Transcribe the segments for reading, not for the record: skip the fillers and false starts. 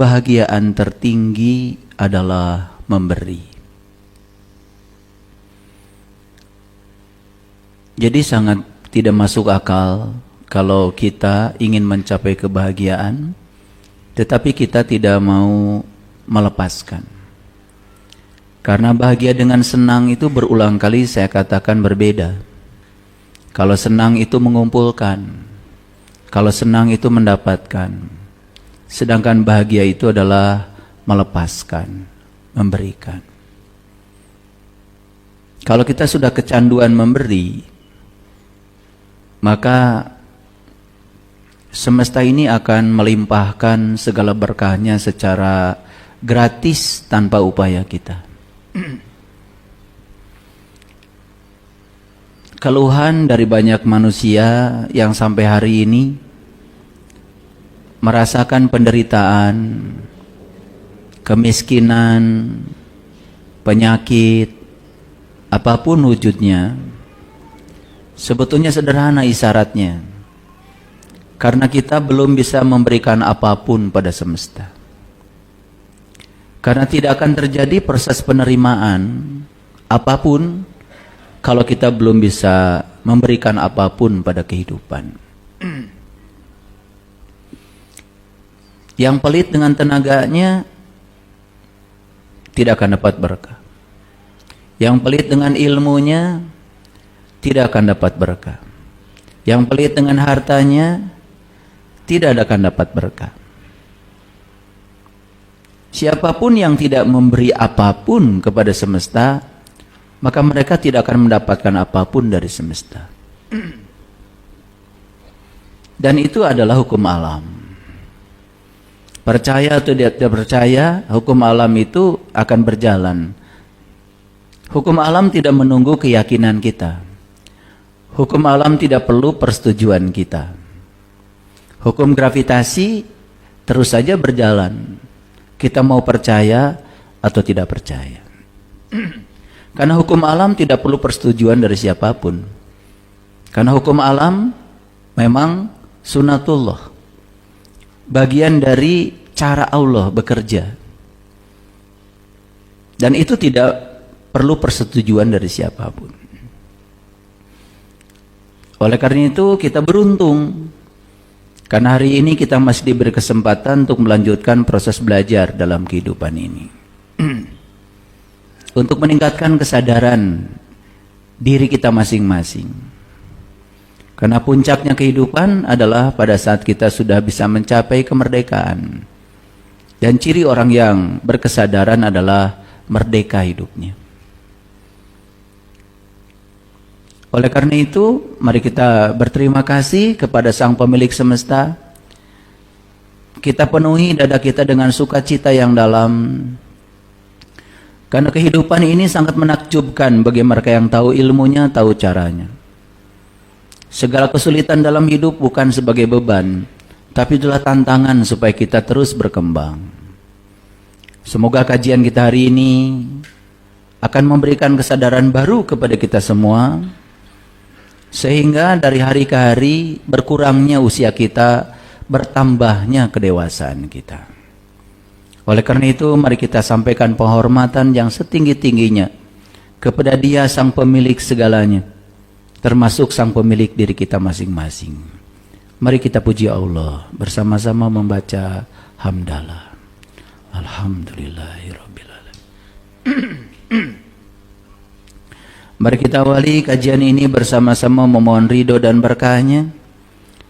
kebahagiaan tertinggi adalah memberi. Jadi sangat tidak masuk akal kalau kita ingin mencapai kebahagiaan, tetapi kita tidak mau melepaskan. Karena bahagia dengan senang itu berulang kali saya katakan berbeda. Kalau senang itu mengumpulkan, kalau senang itu mendapatkan, sedangkan bahagia itu adalah melepaskan, memberikan. Kalau kita sudah kecanduan memberi, maka semesta ini akan melimpahkan segala berkahnya secara gratis tanpa upaya kita. Keluhan dari banyak manusia yang sampai hari ini merasakan penderitaan, kemiskinan, penyakit, apapun wujudnya, sebetulnya sederhana isyaratnya. Karena kita belum bisa memberikan apapun pada semesta. Karena tidak akan terjadi proses penerimaan apapun kalau kita belum bisa memberikan apapun pada kehidupan. Yang pelit dengan tenaganya tidak akan dapat berkah. Yang pelit dengan ilmunya tidak akan dapat berkah. Yang pelit dengan hartanya tidak akan dapat berkah. Siapapun yang tidak memberi apapun kepada semesta, maka mereka tidak akan mendapatkan apapun dari semesta. Dan itu adalah hukum alam. Percaya atau tidak percaya, hukum alam itu akan berjalan. Hukum alam tidak menunggu keyakinan kita. Hukum alam tidak perlu persetujuan kita. Hukum gravitasi terus saja berjalan. Kita mau percaya atau tidak percaya. Karena hukum alam tidak perlu persetujuan dari siapapun. Karena hukum alam memang sunatullah. Bagian dari cara Allah bekerja. Dan itu tidak perlu persetujuan dari siapapun. Oleh karena itu kita beruntung. Karena hari ini kita masih diberi kesempatan untuk melanjutkan proses belajar dalam kehidupan ini. Untuk meningkatkan kesadaran diri kita masing-masing. Karena puncaknya kehidupan adalah pada saat kita sudah bisa mencapai kemerdekaan. Dan ciri orang yang berkesadaran adalah merdeka hidupnya. Oleh karena itu, mari kita berterima kasih kepada Sang Pemilik Semesta. Kita penuhi dada kita dengan sukacita yang dalam. Karena kehidupan ini sangat menakjubkan bagi mereka yang tahu ilmunya, tahu caranya. Segala kesulitan dalam hidup bukan sebagai beban, tapi itulah tantangan supaya kita terus berkembang. Semoga kajian kita hari ini akan memberikan kesadaran baru kepada kita semua, sehingga dari hari ke hari berkurangnya usia kita, bertambahnya kedewasaan kita. Oleh karena itu, mari kita sampaikan penghormatan yang setinggi-tingginya kepada Dia Sang Pemilik segalanya, termasuk Sang Pemilik diri kita masing-masing. Mari kita puji Allah bersama-sama membaca hamdalah. Alhamdulillahirrabbilalamin. Mari kita awali kajian ini bersama-sama memohon ridho dan berkahnya.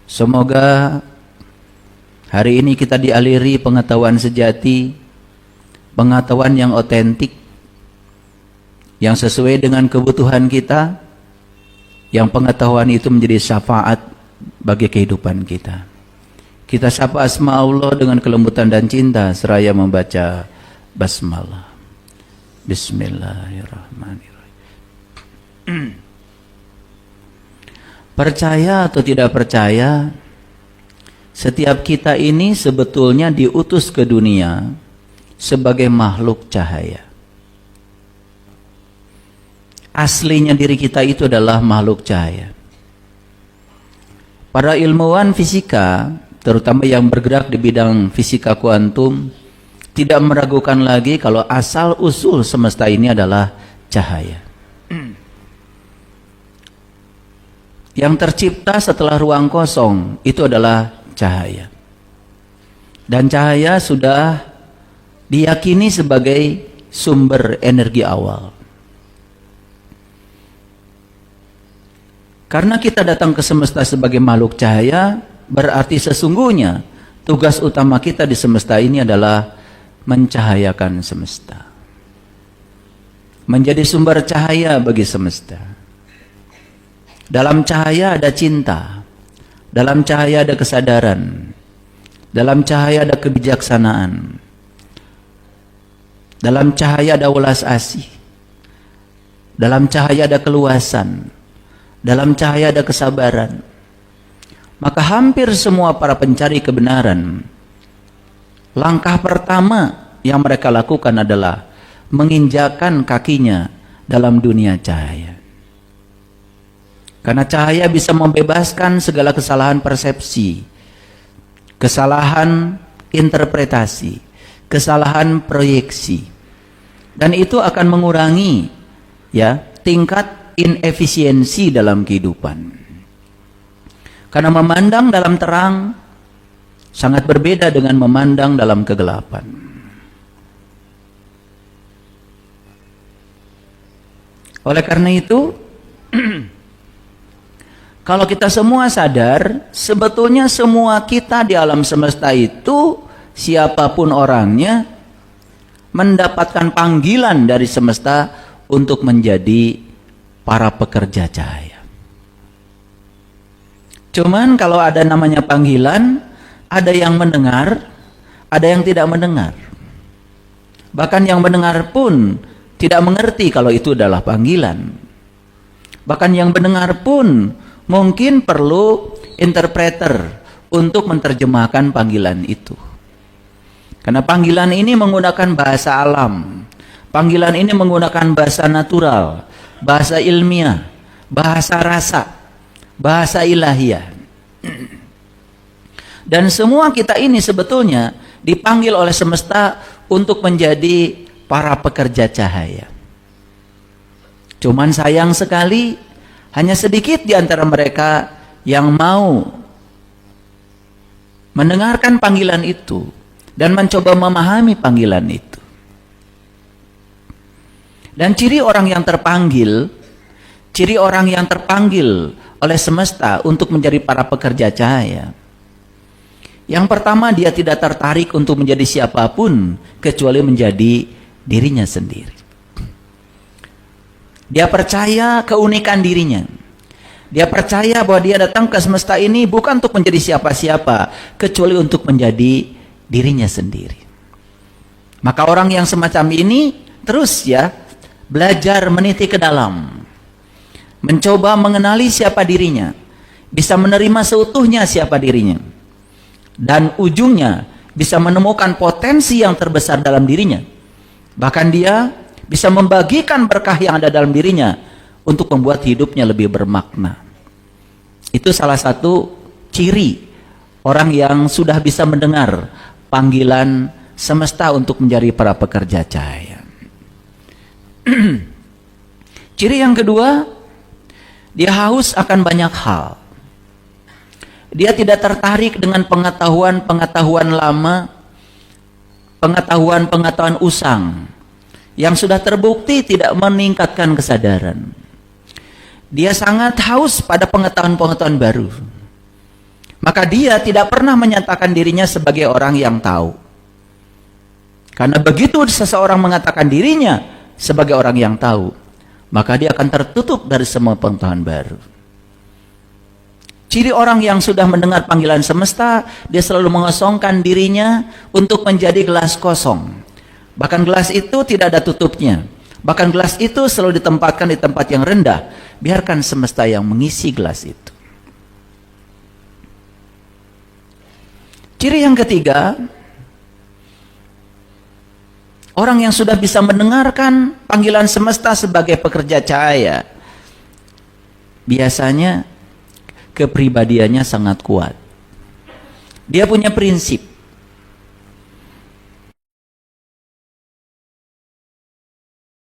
Semoga hari ini kita dialiri pengetahuan sejati, pengetahuan yang otentik, yang sesuai dengan kebutuhan kita, yang pengetahuan itu menjadi syafaat bagi kehidupan kita. Kita sapa asma Allah dengan kelembutan dan cinta seraya membaca basmalah. Bismillahirrahmanirrahim. Percaya atau tidak percaya, setiap kita ini sebetulnya diutus ke dunia sebagai makhluk cahaya. Aslinya diri kita itu adalah makhluk cahaya. Para ilmuwan fisika, terutama yang bergerak di bidang fisika kuantum, tidak meragukan lagi kalau asal usul semesta ini adalah cahaya. Yang tercipta setelah ruang kosong itu adalah cahaya. Dan cahaya sudah diyakini sebagai sumber energi awal. Karena kita datang ke semesta sebagai makhluk cahaya, berarti sesungguhnya tugas utama kita di semesta ini adalah mencahayakan semesta. Menjadi sumber cahaya bagi semesta. Dalam cahaya ada cinta. Dalam cahaya ada kesadaran. Dalam cahaya ada kebijaksanaan. Dalam cahaya ada welas asih. Dalam cahaya ada keluasan. Dalam cahaya ada kesabaran. Maka hampir semua para pencari kebenaran, langkah pertama yang mereka lakukan adalah menginjakkan kakinya dalam dunia cahaya. Karena cahaya bisa membebaskan segala kesalahan persepsi, kesalahan interpretasi, kesalahan proyeksi. Dan itu akan mengurangi tingkat inefisiensi dalam kehidupan. Karena memandang dalam terang sangat berbeda dengan memandang dalam kegelapan. Oleh karena itu, kalau kita semua sadar, sebetulnya semua kita di alam semesta itu, siapapun orangnya, mendapatkan panggilan dari semesta untuk menjadi para pekerja cahaya. Cuman kalau ada namanya panggilan, ada yang mendengar, ada yang tidak mendengar. Bahkan yang mendengar pun tidak mengerti kalau itu adalah panggilan. Bahkan yang mendengar pun mungkin perlu interpreter untuk menerjemahkan panggilan itu. Karena panggilan ini menggunakan bahasa alam. Panggilan ini menggunakan bahasa natural, bahasa ilmiah, bahasa rasa, bahasa ilahiyah. Dan semua kita ini sebetulnya dipanggil oleh semesta untuk menjadi para pekerja cahaya. Cuman sayang sekali hanya sedikit di antara mereka yang mau mendengarkan panggilan itu dan mencoba memahami panggilan itu. Dan ciri orang yang terpanggil oleh semesta untuk menjadi para pekerja cahaya. Yang pertama, dia tidak tertarik untuk menjadi siapapun kecuali menjadi dirinya sendiri. Dia percaya keunikan dirinya. Dia percaya bahwa dia datang ke semesta ini bukan untuk menjadi siapa-siapa, kecuali untuk menjadi dirinya sendiri. Maka orang yang semacam ini terus belajar meniti ke dalam. Mencoba mengenali siapa dirinya, bisa menerima seutuhnya siapa dirinya, dan ujungnya bisa menemukan potensi yang terbesar dalam dirinya. Bahkan dia bisa membagikan berkah yang ada dalam dirinya untuk membuat hidupnya lebih bermakna. Itu salah satu ciri orang yang sudah bisa mendengar panggilan semesta untuk menjadi para pekerja cahaya. Ciri yang kedua, dia haus akan banyak hal. Dia tidak tertarik dengan pengetahuan lama, pengetahuan usang yang sudah terbukti tidak meningkatkan kesadaran. Dia sangat haus pada pengetahuan baru. Maka dia tidak pernah menyatakan dirinya sebagai orang yang tahu. Karena begitu seseorang mengatakan dirinya sebagai orang yang tahu, maka dia akan tertutup dari semua pengetahuan baru. Ciri orang yang sudah mendengar panggilan semesta, dia selalu mengosongkan dirinya untuk menjadi gelas kosong. Bahkan gelas itu tidak ada tutupnya. Bahkan gelas itu selalu ditempatkan di tempat yang rendah. Biarkan semesta yang mengisi gelas itu. Ciri yang ketiga, orang yang sudah bisa mendengarkan panggilan semesta sebagai pekerja cahaya, biasanya kepribadiannya sangat kuat. Dia punya prinsip.